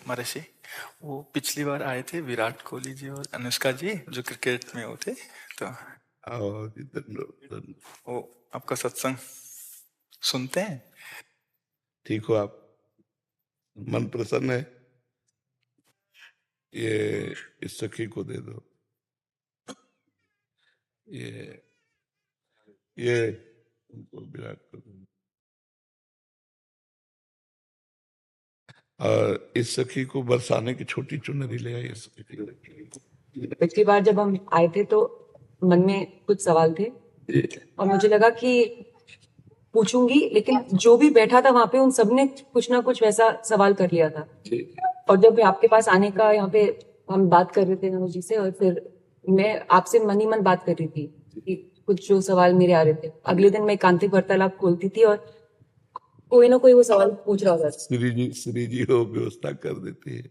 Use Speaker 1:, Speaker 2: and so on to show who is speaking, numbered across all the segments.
Speaker 1: महर्षि, वो पिछली बार आए थे विराट कोहली जी और अनुष्का जी जो क्रिकेट में वो थे, तो वो आपका सत्संग सुनते हैं।
Speaker 2: ठीक हो आप? मन प्रसन्न है? ये इस सखी को दे दो। ये उनको विराट को दो। और इस सखी को बरसाने की छोटी चुनरी ले आई।
Speaker 3: पिछली बार जब हम आए थे तो मन में कुछ सवाल थे और मुझे लगा कि पूछूंगी, लेकिन जो भी बैठा था वहां पे उन सब ने कुछ ना कुछ वैसा सवाल कर लिया था। और जब आपके पास आने का यहाँ पे हम बात कर रहे थे नमो जी से, और फिर मैं आपसे मन ही मन बात कर रही थी कि कुछ जो सवाल मेरे आ रहे थे। अगले दिन मैं एकांतिक वार्तालाप खोलती थी और कोई ना कोई वो सवाल पूछ रहा था।
Speaker 2: श्री जी हो व्यवस्था कर देती है।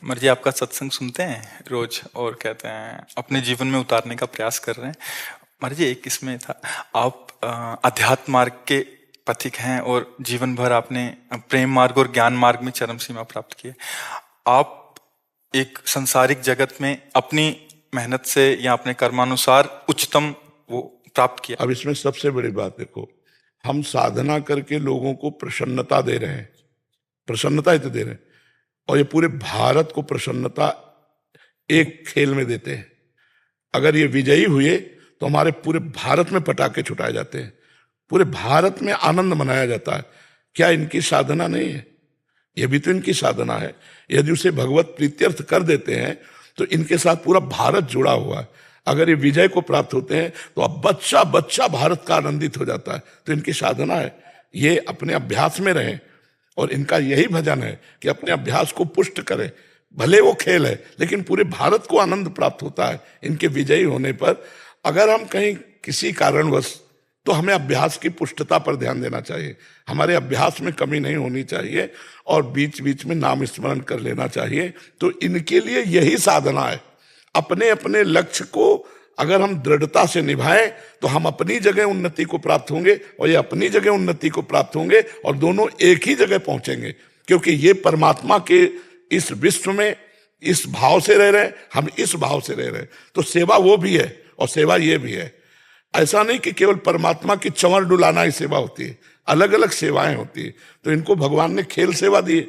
Speaker 1: मर्जी आपका सत्संग सुनते हैं रोज और कहते हैं अपने जीवन में उतारने का प्रयास कर रहे हैं। मर्जी एक इसमें था, आप अध्यात्म मार्ग के पथिक हैं और जीवन भर आपने प्रेम मार्ग और ज्ञान मार्ग में चरम सीमा प्राप्त की है। आप एक संसारिक जगत में अपनी मेहनत से या अपने कर्मानुसार उच्चतम वो प्राप्त किया।
Speaker 2: अब इसमें सबसे बड़ी बात देखो, हम साधना करके लोगों को प्रसन्नता दे रहे हैं, प्रसन्नता ही तो दे रहे हैं, और ये पूरे भारत को प्रसन्नता एक खेल में देते हैं। अगर ये विजयी हुए तो हमारे पूरे भारत में पटाखे छुटाए जाते हैं, पूरे भारत में आनंद मनाया जाता है। क्या इनकी साधना नहीं है? यह भी तो इनकी साधना है। यदि उसे भगवत प्रीत्यर्थ कर देते हैं तो इनके साथ पूरा भारत जुड़ा हुआ है। अगर ये विजय को प्राप्त होते हैं तो अब बच्चा बच्चा भारत का आनंदित हो जाता है। तो इनकी साधना है, ये अपने अभ्यास में रहें, और इनका यही भजन है कि अपने अभ्यास को पुष्ट करें। भले वो खेल है लेकिन पूरे भारत को आनंद प्राप्त होता है इनके विजयी होने पर। अगर हम कहीं किसी कारणवश, तो हमें अभ्यास की पुष्टता पर ध्यान देना चाहिए। हमारे अभ्यास में कमी नहीं होनी चाहिए और बीच बीच में नाम स्मरण कर लेना चाहिए। तो इनके लिए यही साधना है। अपने अपने लक्ष्य को अगर हम दृढ़ता से निभाएं तो हम अपनी जगह उन्नति को प्राप्त होंगे और ये अपनी जगह उन्नति को प्राप्त होंगे, और दोनों एक ही जगह पहुंचेंगे। क्योंकि ये परमात्मा के इस विश्व में इस भाव से रह रहे हैं, हम इस भाव से रह रहे हैं। तो सेवा वो भी है और सेवा ये भी है। ऐसा नहीं कि केवल परमात्मा की चंवर डुलाना ही सेवा होती है, अलग अलग सेवाएं होती है। तो इनको भगवान ने खेल सेवा दी।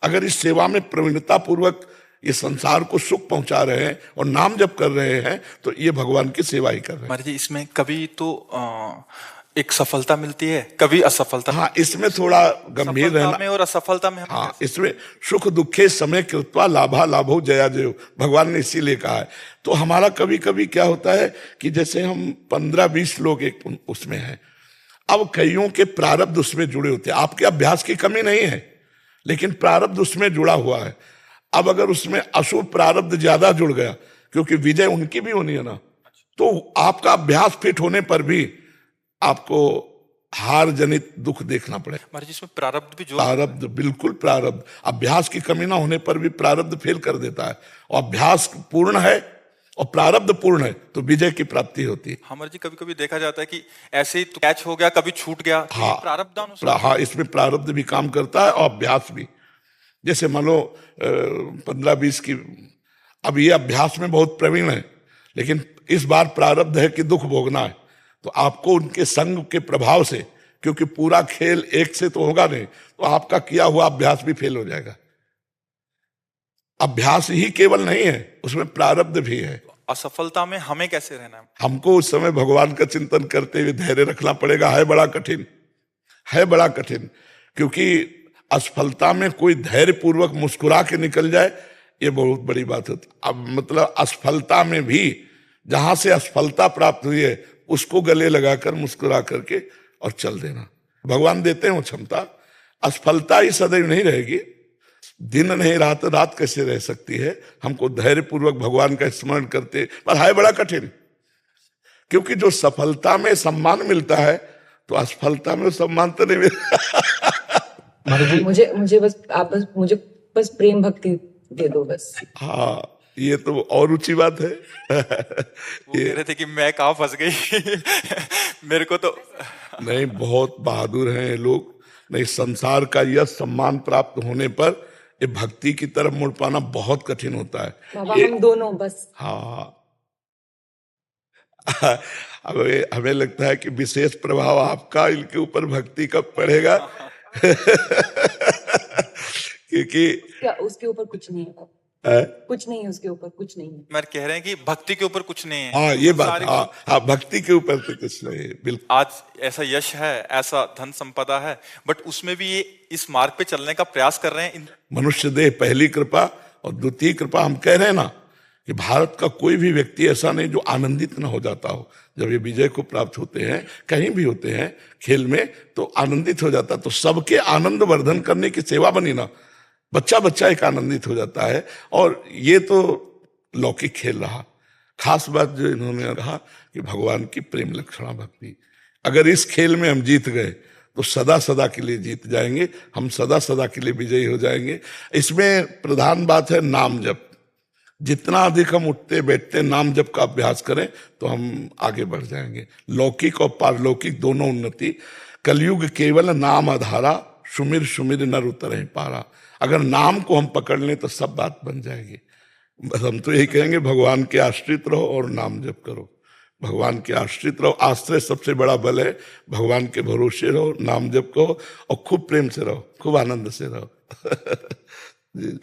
Speaker 2: अगर इस सेवा में प्रवीणता पूर्वक ये संसार को सुख पहुंचा रहे हैं और नाम जप कर रहे हैं तो ये भगवान की सेवा ही कर रहे हैं।
Speaker 1: महाराज जी, इसमें कभी तो एक सफलता मिलती है, कभी असफलता।
Speaker 2: हाँ, इसमें थोड़ा गंभीर रहना
Speaker 1: में और असफलता में।
Speaker 2: हाँ, इसमें सुख दुखे समय कृत्वा लाभा लाभो जया जयो, भगवान ने इसीलिए कहा है। तो हमारा कभी कभी क्या होता है कि जैसे हम 15-20 लोग एक उसमें हैं, अब कईयों के प्रारब्ध उसमें जुड़े होते हैं। आपके अभ्यास की कमी नहीं है लेकिन प्रारब्ध उसमें जुड़ा हुआ है। अब अगर उसमें अशुभ प्रारब्ध ज्यादा जुड़ गया, क्योंकि विजय उनकी भी होनी है ना, तो आपका अभ्यास फिट होने पर भी आपको हार जनित दुख देखना पड़ेगा।
Speaker 1: महाराज, इसमें प्रारब्ध भी
Speaker 2: प्रारब्ध, बिल्कुल प्रारब्ध। अभ्यास की कमी ना होने पर भी प्रारब्ध फेल कर देता है, और अभ्यास पूर्ण है और प्रारब्ध पूर्ण है तो विजय की प्राप्ति होती है।
Speaker 1: हमारे जी, कभी कभी देखा जाता है कि ऐसे ही तो कैच हो गया, कभी छूट गया।
Speaker 2: हाँ,
Speaker 1: प्रारब्ध।
Speaker 2: हाँ, इसमें प्रारब्ध भी काम करता है और अभ्यास भी। जैसे मान लो 15-20 की, अब ये अभ्यास में बहुत प्रवीण है लेकिन इस बार प्रारब्ध है कि दुख भोगना है, तो आपको उनके संग के प्रभाव से, क्योंकि पूरा खेल एक से तो होगा नहीं, तो आपका किया हुआ अभ्यास भी फेल हो जाएगा। अभ्यास ही केवल नहीं है, उसमें प्रारब्ध भी है।
Speaker 1: असफलता में हमें कैसे रहना है?
Speaker 2: हमको उस समय भगवान का चिंतन करते हुए धैर्य रखना पड़ेगा। है बड़ा कठिन, है बड़ा कठिन, क्योंकि असफलता में कोई धैर्य पूर्वक मुस्कुरा के निकल जाए, ये बहुत बड़ी बात होती। अब मतलब असफलता में भी जहां से असफलता प्राप्त हुई है उसको गले लगाकर मुस्कुरा करके और चल देना। भगवान देते हैं वो क्षमता। असफलता ही सदैव नहीं रहेगी, दिन नहीं रात, रात कैसे रह सकती है। हमको धैर्य पूर्वक भगवान का स्मरण करते, पर है बड़ा कठिन, क्योंकि जो सफलता में सम्मान मिलता है तो असफलता में सम्मान तो नहीं मिलता।
Speaker 3: मुझे बस प्रेम भक्ति दे दो बस।
Speaker 2: हाँ, ये तो और ऊंची बात है।
Speaker 1: वो कह रहे थे कि मैं कहाँ फंस गई। मेरे को तो
Speaker 2: नहीं, बहुत बहादुर हैं ये लोग। नहीं, संसार का यह सम्मान प्राप्त होने पर ये भक्ति की तरफ मुड़ पाना बहुत कठिन होता है।
Speaker 3: बाबा
Speaker 2: ये
Speaker 3: हम दोनों बस।
Speaker 2: हाँ हमें हमें लगता है कि विशेष प्रभाव आपका इनके ऊपर भक्ति कब पड़ेगा क्योंकि
Speaker 3: क्या उसके ऊपर कुछ नहीं है?
Speaker 2: है?
Speaker 3: कुछ नहीं है उसके ऊपर, कुछ नहीं है।
Speaker 1: मैं कह रहे हैं कि भक्ति के ऊपर कुछ नहीं है।
Speaker 2: हाँ ये बात,
Speaker 1: सारी
Speaker 2: हाँ हाँ भक्ति के ऊपर तो कुछ नहीं है, बिल्कुल।
Speaker 1: आज ऐसा यश है, ऐसा धन संपदा है, बट उसमें भी ये इस मार्ग पे चलने का प्रयास कर रहे हैं।
Speaker 2: मनुष्य देह पहली कृपा और द्वितीय कृपा। हम कह रहे हैं ना कि भारत का कोई भी व्यक्ति ऐसा नहीं जो आनंदित न हो जाता हो जब ये विजय को प्राप्त होते हैं, कहीं भी होते हैं खेल में, तो आनंदित हो जाता। तो सबके आनंद वर्धन करने की सेवा बनी ना, बच्चा बच्चा एक आनंदित हो जाता है। और ये तो लौकिक खेल रहा। खास बात जो इन्होंने कहा कि भगवान की प्रेम लक्षणा भक्ति, अगर इस खेल में हम जीत गए तो सदा सदा के लिए जीत जाएंगे, हम सदा सदा के लिए विजयी हो जाएंगे। इसमें प्रधान बात है नाम जप। जितना अधिक हम उठते बैठते नाम जप का अभ्यास करें तो हम आगे बढ़ जाएंगे। लौकिक और पारलौकिक दोनों उन्नति। कलयुग केवल नाम आधारा, सुमिर सुमिर नर उतरहि पारा। अगर नाम को हम पकड़ लें तो सब बात बन जाएगी। बस हम तो यही कहेंगे, भगवान के आश्रित रहो और नाम जप करो। भगवान के आश्रित रहो, आश्रय सबसे बड़ा बल है। भगवान के भरोसे रहो, नाम जप करो और खूब प्रेम से रहो, खूब आनंद से रहो। जी।